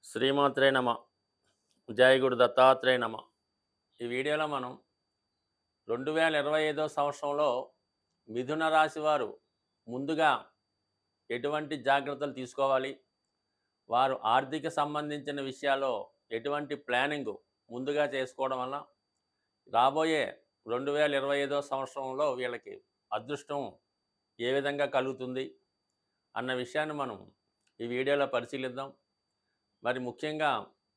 శ్రీమాత్రే నమ. జై గురు దత్తాత్రేయ నమ. ఈ వీడియోలో మనం 2025 సంవత్సరంలో మిథున రాశి వారు ముందుగా ఎటువంటి జాగ్రత్తలు తీసుకోవాలి, వారు ఆర్థిక సంబంధించిన విషయాల్లో ఎటువంటి ప్లానింగ్ ముందుగా చేసుకోవడం వల్ల రాబోయే 2025 సంవత్సరంలో వీళ్ళకి అదృష్టం ఏ విధంగా కలుగుతుంది అన్న విషయాన్ని మనం ఈ వీడియోలో పరిశీలిద్దాం. మరి ముఖ్యంగా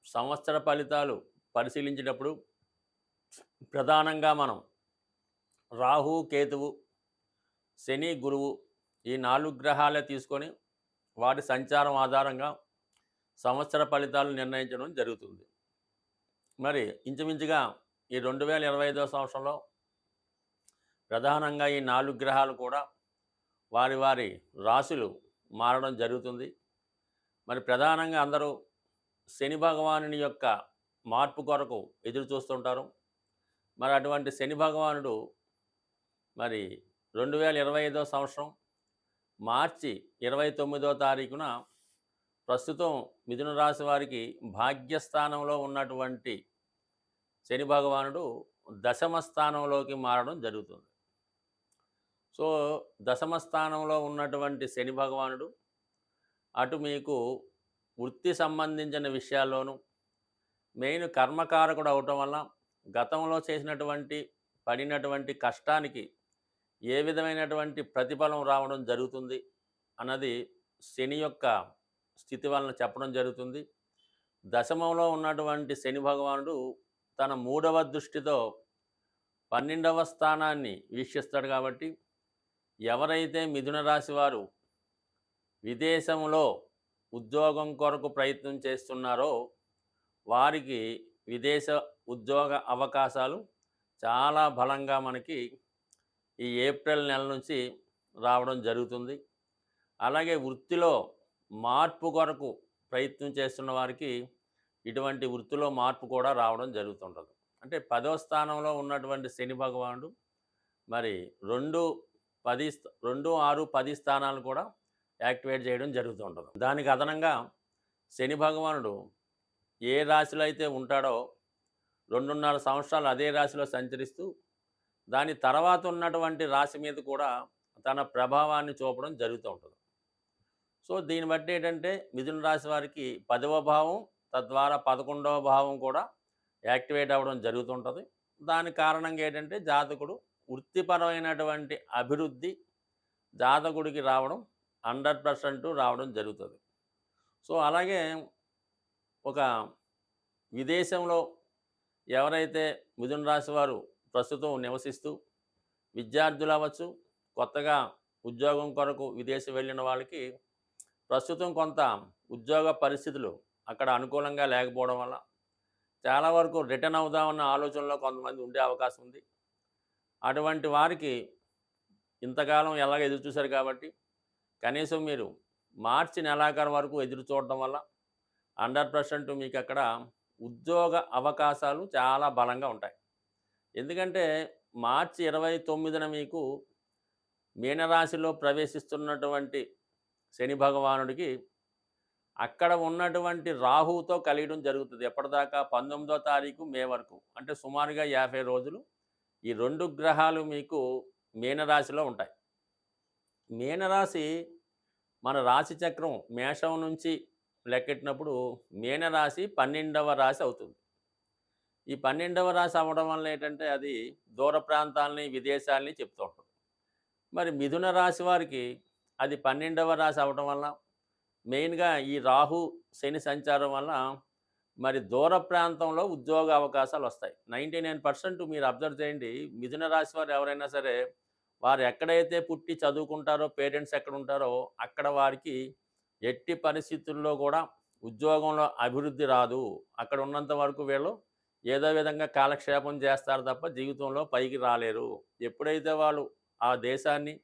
సంవత్సర ఫలితాలు పరిశీలించేటప్పుడు ప్రధానంగా మనం రాహు, కేతువు, శని, గురువు ఈ 4 గ్రహాలే తీసుకొని వాటి సంచారం ఆధారంగా సంవత్సర ఫలితాలు నిర్ణయించడం జరుగుతుంది. మరి ఇంచుమించుగా ఈ 2025 సంవత్సరంలో ప్రధానంగా ఈ 4 గ్రహాలు కూడా వారి వారి రాశులు మారడం జరుగుతుంది. మరి ప్రధానంగా అందరూ శని భగవానుని యొక్క మార్పు కొరకు ఎదురు చూస్తుంటారు. మరి అటువంటి శని భగవానుడు మరి 2025 సంవత్సరం మార్చి 29వ తారీఖున ప్రస్తుతం మిథున రాశి వారికి భాగ్యస్థానంలో ఉన్నటువంటి శని భగవానుడు దశమ స్థానంలోకి మారడం జరుగుతుంది. సో దశమ స్థానంలో ఉన్నటువంటి శని భగవానుడు అటు మీకు వృత్తి సంబంధించిన విషయాల్లోనూ మెయిన్ కర్మకారకుడు అవటం వల్ల గతంలో చేసినటువంటి పడినటువంటి కష్టానికి ఏ విధమైనటువంటి ప్రతిఫలం రావడం జరుగుతుంది అన్నది శని యొక్క స్థితి వలన చెప్పడం జరుగుతుంది. దశమంలో ఉన్నటువంటి శని భగవానుడు తన 3వ దృష్టితో 12వ స్థానాన్ని వీక్షిస్తాడు. కాబట్టి ఎవరైతే మిథున రాశి వారు విదేశంలో ఉద్యోగం కొరకు ప్రయత్నం చేస్తున్నారో వారికి విదేశ ఉద్యోగ అవకాశాలు చాలా బలంగా మనకి ఈ ఏప్రిల్ నెల నుంచి రావడం జరుగుతుంది. అలాగే వృత్తిలో మార్పు కొరకు ప్రయత్నం చేస్తున్న వారికి ఇటువంటి వృత్తిలో మార్పు కూడా రావడం జరుగుతుంటుంది. అంటే 10వ స్థానంలో ఉన్నటువంటి శని భగవానుడు మరి 2, 6, 10 స్థానాలు కూడా యాక్టివేట్ చేయడం జరుగుతుంటుంది. దానికి అదనంగా శని భగవానుడు ఏ రాశిలో అయితే ఉంటాడో 2.5 సంవత్సరాలు అదే రాశిలో సంచరిస్తూ దాని తర్వాత ఉన్నటువంటి రాశి మీద కూడా తన ప్రభావాన్ని చూపడం జరుగుతూ ఉంటుంది. సో దీన్ని బట్టి ఏంటంటే మిథున రాశి వారికి 10వ భావం తద్వారా 11వ భావం కూడా యాక్టివేట్ అవ్వడం జరుగుతుంటుంది. దాని కారణంగా ఏంటంటే జాతకుడు వృత్తిపరమైనటువంటి అభివృద్ధి జాతకుడికి రావడం 100% రావడం జరుగుతుంది. సో అలాగే ఒక విదేశంలో ఎవరైతే మిథున రాశి వారు ప్రస్తుతం నివసిస్తూ విద్యార్థులు అవ్వచ్చు, కొత్తగా ఉద్యోగం కొరకు విదేశం వెళ్ళిన వాళ్ళకి ప్రస్తుతం కొంత ఉద్యోగ పరిస్థితులు అక్కడ అనుకూలంగా లేకపోవడం వల్ల చాలా వరకు రిటర్న్ అవుదామన్న ఆలోచనలో కొంతమంది ఉండే అవకాశం ఉంది. అటువంటి వారికి ఇంతకాలం ఎలాగ ఎదురు చూశారు కాబట్టి కనీసం మీరు మార్చి నెలాఖరు వరకు ఎదురు చూడటం వల్ల 100% మీకు అక్కడ ఉద్యోగ అవకాశాలు చాలా బలంగా ఉంటాయి. ఎందుకంటే మార్చి 29న మీకు మీనరాశిలో ప్రవేశిస్తున్నటువంటి శని భగవానుడికి అక్కడ ఉన్నటువంటి రాహువుతో కలియడం జరుగుతుంది. ఎప్పటిదాకా 19వ తారీఖు మే వరకు, అంటే సుమారుగా 50 రోజులు ఈ 2 గ్రహాలు మీకు మీనరాశిలో ఉంటాయి. మీనరాశి మన రాశి చక్రం మేషం నుంచి లెక్కెట్టినప్పుడు మీనరాశి 12వ రాశి అవుతుంది. ఈ 12వ రాశి అవ్వడం వల్ల ఏంటంటే అది దూర ప్రాంతాలని, విదేశాలని చెప్తూ ఉంటుంది. మరి మిథున రాశి వారికి అది 12వ రాశి అవ్వడం వల్ల మెయిన్గా ఈ రాహు శని సంచారం వల్ల మరి దూర ప్రాంతంలో ఉద్యోగ అవకాశాలు వస్తాయి. 99% మీరు అబ్జర్వ్ చేయండి, మిథున రాశి వారు ఎవరైనా సరే వారు ఎక్కడైతే పుట్టి చదువుకుంటారో, పేరెంట్స్ ఎక్కడ ఉంటారో అక్కడ వారికి ఎట్టి పరిస్థితుల్లో కూడా ఉద్యోగంలో అభివృద్ధి రాదు. అక్కడ ఉన్నంత వరకు వీళ్ళు ఏదో విధంగా కాలక్షేపం చేస్తారు తప్ప జీవితంలో పైకి రాలేరు. ఎప్పుడైతే వాళ్ళు ఆ దేశాన్ని,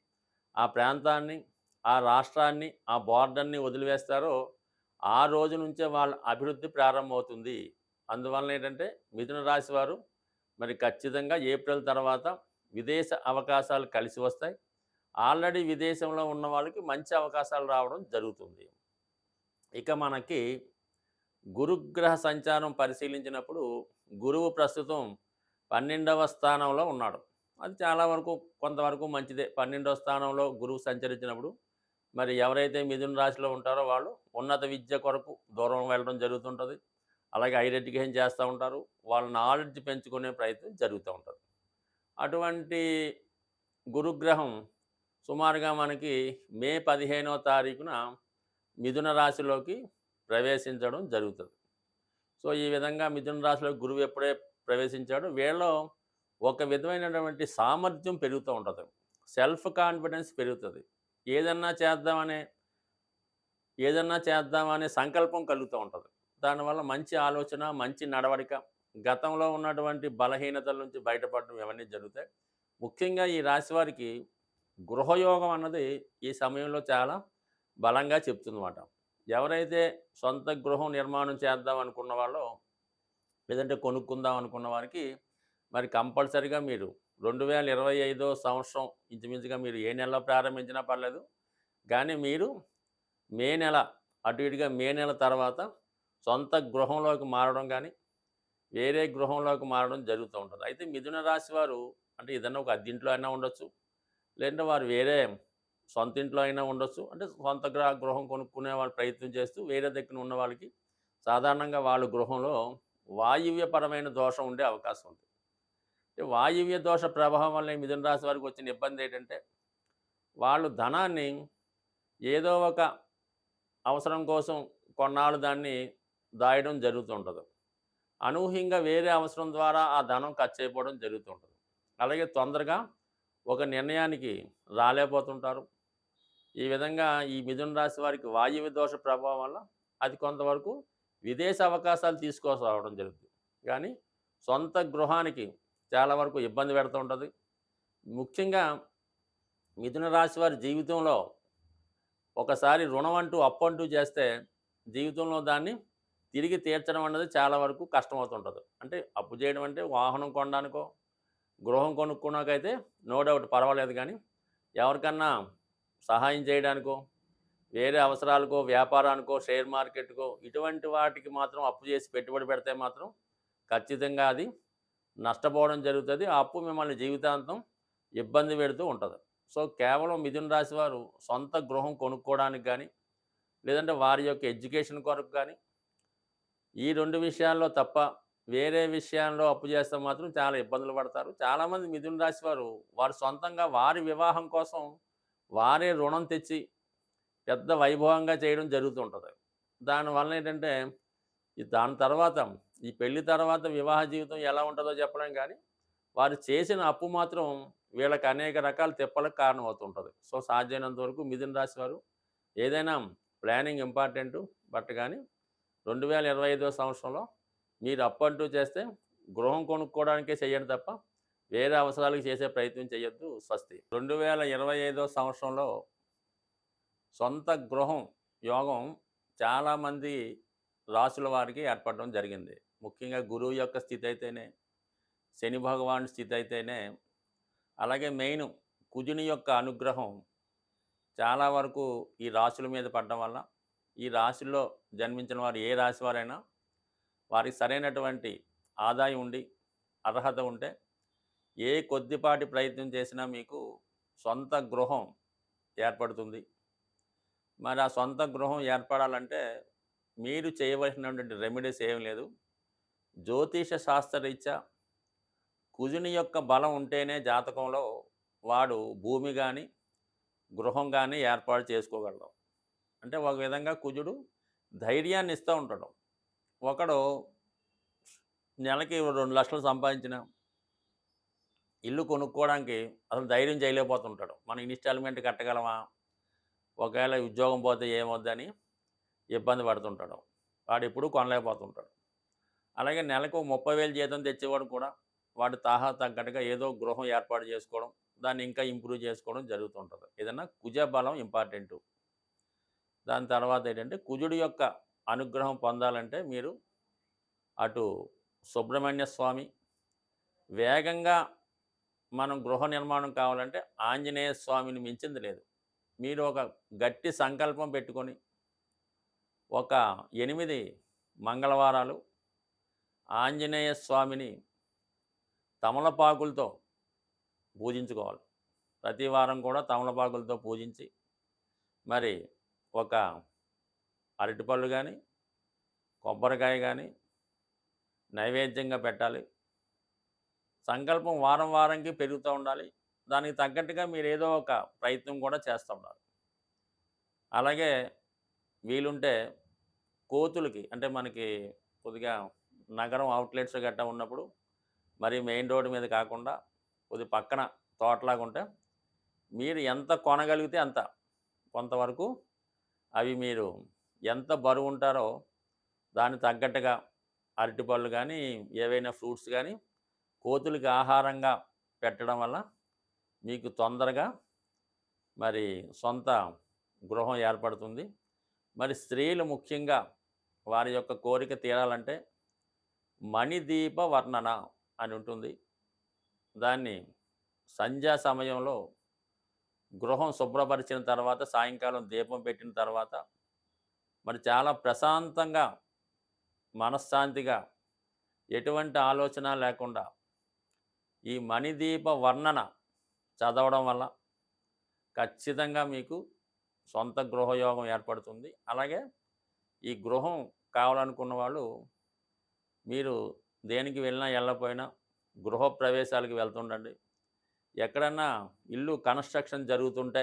ఆ ప్రాంతాన్ని, ఆ రాష్ట్రాన్ని, ఆ బోర్డర్ని వదిలివేస్తారో ఆ రోజు నుంచే వాళ్ళ అభివృద్ధి ప్రారంభమవుతుంది. అందువలన ఏంటంటే మిథున రాశి వారు మరి ఖచ్చితంగా ఏప్రిల్ తర్వాత విదేశ అవకాశాలు కలిసి వస్తాయి. ఆల్రెడీ విదేశంలో ఉన్న వాళ్ళకి మంచి అవకాశాలు రావడం జరుగుతుంది. ఇక మనకి గురుగ్రహ సంచారం పరిశీలించినప్పుడు గురువు ప్రస్తుతం 12వ స్థానంలో ఉన్నాడు. అది చాలా వరకు కొంతవరకు మంచిదే. 12వ స్థానంలో గురువు సంచరించినప్పుడు మరి ఎవరైతే మిథున రాశిలో ఉంటారో వాళ్ళు ఉన్నత విద్య కొరకు దూరం వెళ్ళడం జరుగుతుంటుంది. అలాగే హైయర్ ఎడ్యుకేషన్ చేస్తూ ఉంటారు. వాళ్ళ నాలెడ్జ్ పెంచుకునే ప్రయత్నం జరుగుతూ ఉంటుంది. అటువంటి గురుగ్రహం సుమారుగా మనకి మే 15వ తారీఖున మిథున రాశిలోకి ప్రవేశించడం జరుగుతుంది. సో ఈ విధంగా మిథున రాశిలో గురువు ఎప్పుడే ప్రవేశించాడో వీళ్ళలో ఒక విధమైనటువంటి సామర్థ్యం పెరుగుతూ ఉంటుంది. సెల్ఫ్ కాన్ఫిడెన్స్ పెరుగుతుంది. ఏదన్నా చేద్దామనే ఏదన్నా చేద్దామనే సంకల్పం కలుగుతూ ఉంటుంది. దానివల్ల మంచి ఆలోచన, మంచి నడవడిక, గతంలో ఉన్నటువంటి బలహీనతల నుంచి బయటపడడం ఇవన్నీ జరుగుతాయి. ముఖ్యంగా ఈ రాశి వారికి గృహయోగం అన్నది ఈ సమయంలో చాలా బలంగా చెప్తుందన్నమాట. ఎవరైతే సొంత గృహం నిర్మాణం చేద్దాం అనుకున్న వాళ్ళో లేదంటే కొనుక్కుందాం అనుకున్న వారికి మరి కంపల్సరీగా మీరు 2025 సంవత్సరం ఇంచుమించుగా మీరు ఏ నెలలో ప్రారంభించినా పర్లేదు. కానీ మీరు మే నెల అటు ఇటుగా మే నెల తర్వాత సొంత గృహంలోకి మారడం కానీ వేరే గృహంలోకి మారడం జరుగుతూ ఉంటుంది. అయితే మిథున రాశి వారు అంటే ఏదన్నా ఒక అద్దెంట్లో అయినా ఉండొచ్చు. లేదంటే వారు వేరే సొంత ఇంట్లో అయినా ఉండొచ్చు. అంటే సొంత గృహం కొనుక్కునే వాళ్ళు ప్రయత్నం చేస్తూ వేరే దగ్గర ఉన్న వాళ్ళకి సాధారణంగా వాళ్ళ గృహంలో వాయువ్యపరమైన దోషం ఉండే అవకాశం ఉంది. అంటే వాయువ్య దోష ప్రభావం వల్ల ఈ మిథున రాశి వారికి వచ్చిన ఇబ్బంది ఏంటంటే వాళ్ళు ధనాన్ని ఏదో ఒక అవసరం కోసం కొన్నాళ్ళు దాన్ని దాయడం జరుగుతుంటుంది. అనూహ్యంగా వేరే అవసరం ద్వారా ఆ ధనం ఖర్చు అయిపోవడం జరుగుతుంటుంది. అలాగే తొందరగా ఒక నిర్ణయానికి రాలేకపోతుంటారు. ఈ విధంగా ఈ మిథున రాశి వారికి వాయువ్య దోష ప్రభావం వల్ల అది కొంతవరకు విదేశ అవకాశాలు తీసుకోవాల్సి రావడం జరుగుతుంది. కానీ సొంత గృహానికి చాలా వరకు ఇబ్బంది పెడుతూ ఉంటుంది. ముఖ్యంగా మిథున రాశి వారి జీవితంలో ఒకసారి రుణం అంటూ అప్పు అంటూ చేస్తే జీవితంలో దాన్ని తిరిగి తీర్చడం అన్నది చాలా వరకు కష్టమవుతుంటుంది. అంటే అప్పు చేయడం అంటే వాహనం కొనడానికో గృహం కొనుక్కున్నాకైతే నో డౌట్ పర్వాలేదు. కానీ ఎవరికన్నా సహాయం చేయడానికో వేరే అవసరాలకో వ్యాపారానికో షేర్ మార్కెట్కో ఇటువంటి వాటికి మాత్రం అప్పు చేసి పెట్టుబడి పెడితే మాత్రం ఖచ్చితంగా అది నష్టపోవడం జరుగుతుంది. ఆ అప్పు మిమ్మల్ని జీవితాంతం ఇబ్బంది పెడుతూ ఉంటుంది. సో కేవలం మిథున రాశి వారు సొంత గృహం కొనుక్కోవడానికి కానీ లేదంటే వారి యొక్క ఎడ్యుకేషన్ కొరకు కానీ ఈ 2 విషయాల్లో తప్ప వేరే విషయాల్లో అప్పు చేస్తే మాత్రం చాలా ఇబ్బందులు పడతారు. చాలామంది మిథున రాశి వారు సొంతంగా వారి వివాహం కోసం వారే రుణం తెచ్చి పెద్ద వైభవంగా చేయడం జరుగుతుంటుంది. దానివల్ల ఏంటంటే దాని తర్వాత ఈ పెళ్లి తర్వాత వివాహ జీవితం ఎలా ఉంటుందో చెప్పలేం. కానీ వారు చేసిన అప్పు మాత్రం వీళ్ళకి అనేక రకాల తిప్పలకు కారణమవుతుంటుంది. సో సాధ్యమైనంత వరకు మిథున రాశి వారు ఏదైనా ప్లానింగ్ ఇంపార్టెంటు. బట్ కానీ 2025 సంవత్సరంలో మీరు అప్పు అంటూ చేస్తే గృహం కొనుక్కోవడానికే చేయండి తప్ప వేరే అవసరాలకు చేసే ప్రయత్నం చేయొద్దు. స్వస్తి. 2025 సంవత్సరంలో సొంత గృహం యోగం చాలామంది రాసుల వారికి ఏర్పడడం జరిగింది. ముఖ్యంగా గురువు యొక్క స్థితి అయితేనే, శని భగవాన్ స్థితి అయితేనే, అలాగే మెయిన్ కుజుని యొక్క అనుగ్రహం చాలా వరకు ఈ రాశుల మీద పడడం వల్ల ఈ రాశిలో జన్మించిన వారు ఏ రాశి వారైనా వారికి సరైనటువంటి ఆదాయం ఉండి అర్హత ఉంటే ఏ కొద్దిపాటి ప్రయత్నం చేసినా మీకు సొంత గృహం ఏర్పడుతుంది. మరి ఆ సొంత గృహం ఏర్పడాలంటే మీరు చేయవలసినటువంటి రెమెడీస్ ఏం లేదు. జ్యోతిష శాస్త్రరీత్యా కుజుని యొక్క బలం ఉంటేనే జాతకంలో వాడు భూమి కానీ గృహం కానీ ఏర్పాటు చేసుకోగలడు. అంటే ఒక విధంగా కుజుడు ధైర్యాన్ని ఇస్తూ ఉంటాడు. ఒకడు నెలకి 2 లక్షలు సంపాదించిన ఇల్లు కొనుక్కోవడానికి అసలు ధైర్యం చేయలేకపోతుంటాడు. మనం ఇన్స్టాల్మెంట్ కట్టగలమా, ఒకవేళ ఉద్యోగం పోతే ఏమొద్దని ఇబ్బంది పడుతుంటాడు. వాడు ఎప్పుడూ కొనలేకపోతుంటాడు. అలాగే నెలకు 30,000 జీతం తెచ్చేవాడు కూడా వాడి తాహా తగ్గట్టుగా ఏదో గృహం ఏర్పాటు చేసుకోవడం, దాన్ని ఇంకా ఇంప్రూవ్ చేసుకోవడం జరుగుతుంటుంది. ఏదన్నా కుజ బలం ఇంపార్టెంటు. దాని తర్వాత ఏంటంటే కుజుడి యొక్క అనుగ్రహం పొందాలంటే మీరు అటు సుబ్రహ్మణ్య స్వామి, వేగంగా మనం గృహ నిర్మాణం కావాలంటే ఆంజనేయ స్వామిని మించింది లేదు. మీరు ఒక గట్టి సంకల్పం పెట్టుకొని ఒక 8 మంగళవారాలు ఆంజనేయ స్వామిని తమలపాకులతో పూజించుకోవాలి. ప్రతి వారం కూడా తమలపాకులతో పూజించి మరి ఒక అరటిపళ్ళు కానీ, కొబ్బరికాయ కానీ నైవేద్యంగా పెట్టాలి. సంకల్పం వారం వారంకి పెరుగుతూ ఉండాలి. దానికి తగ్గట్టుగా మీరు ఏదో ఒక ప్రయత్నం కూడా చేస్తూ ఉండాలి. అలాగే వీలుంటే కోతులకి, అంటే మనకి కొద్దిగా నగరం అవుట్లెట్స్ గట్టా ఉన్నప్పుడు మరి మెయిన్ రోడ్డు మీద కాకుండా కొద్ది పక్కన తోటలాగా ఉంటే మీరు ఎంత కొనగలిగితే అంత కొంతవరకు అవి మీరు ఎంత బరువు ఉంటారో దానికి తగ్గట్టుగా అరటిపళ్ళు కానీ, ఏవైనా ఫ్రూట్స్ కానీ కోతులకి ఆహారంగా పెట్టడం వల్ల మీకు తొందరగా మరి సొంత గృహం ఏర్పడుతుంది. మరి స్త్రీలు ముఖ్యంగా వారి యొక్క కోరిక తీరాలంటే మణిదీప వర్ణన అని ఉంటుంది. దాన్ని సంధ్యా సమయంలో గృహం శుభ్రపరిచిన తర్వాత సాయంకాలం దీపం పెట్టిన తర్వాత మరి చాలా ప్రశాంతంగా, మనశ్శాంతిగా, ఎటువంటి ఆలోచన లేకుండా ఈ మణిదీప వర్ణన చదవడం వల్ల ఖచ్చితంగా మీకు సొంత గృహయోగం ఏర్పడుతుంది. అలాగే ఈ గృహం కావాలనుకున్న వాళ్ళు మీరు దేనికి వెళ్ళినా వెళ్ళకపోయినా గృహప్రవేశాలకు వెళ్తుండండి. ఎక్కడన్నా ఇల్లు కన్స్ట్రక్షన్ జరుగుతుంటే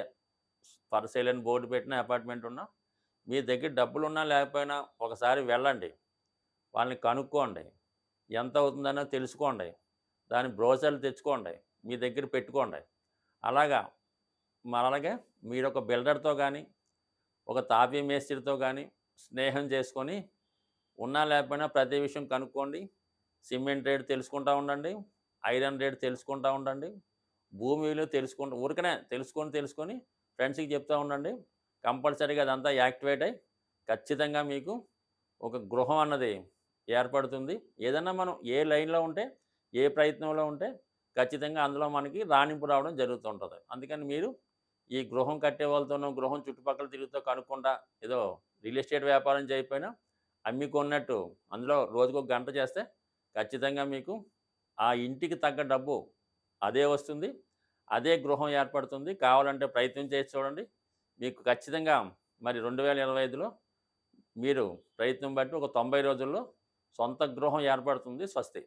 ఫర్ సేల్ అని బోర్డు పెట్టిన అపార్ట్మెంట్ ఉన్నా, మీ దగ్గర డబ్బులున్నా లేకపోయినా ఒకసారి వెళ్ళండి. వాళ్ళని కనుక్కోండి, ఎంత అవుతుందనో తెలుసుకోండి, దాని బ్రోచర్లు తెచ్చుకోండి, మీ దగ్గర పెట్టుకోండి. అలాగా అలాగే మీరు ఒక బిల్డర్తో కానీ, ఒక తాపీ మేస్త్రితో కానీ స్నేహం చేసుకొని ఉన్నా లేకపోయినా ప్రతి విషయం కనుక్కోండి. సిమెంట్ రేటు తెలుసుకుంటూ ఉండండి, ఐరన్ రేటు తెలుసుకుంటూ ఉండండి, భూమి విలువ ఊరికనే తెలుసుకొని ఫ్రెండ్స్కి చెప్తూ ఉండండి. కంపల్సరీగా అదంతా యాక్టివేట్ అయ్యి ఖచ్చితంగా మీకు ఒక గృహం అన్నది ఏర్పడుతుంది. ఏదన్నా మనం ఏ లైన్లో ఉంటే, ఏ ప్రయత్నంలో ఉంటే ఖచ్చితంగా అందులో మనకి రాణింపు రావడం జరుగుతుంటుంది. అందుకని మీరు ఈ గృహం కట్టే వాళ్ళతోనో, గృహం చుట్టుపక్కల తిరుగుతూ కనుక్కుండా ఏదో రియల్ ఎస్టేట్ వ్యాపారం చేయకపోయినా అమ్మికొన్నట్టు అందులో రోజుకొక గంట చేస్తే ఖచ్చితంగా మీకు ఆ ఇంటికి తగ్గ డబ్బు అదే వస్తుంది, అదే గృహం ఏర్పడుతుంది. కావాలంటే ప్రయత్నం చేసి చూడండి. మీకు ఖచ్చితంగా మరి 2025లో మీరు ప్రయత్నం బట్టి ఒక 90 రోజుల్లో సొంత గృహం ఏర్పడుతుంది. స్వస్తి.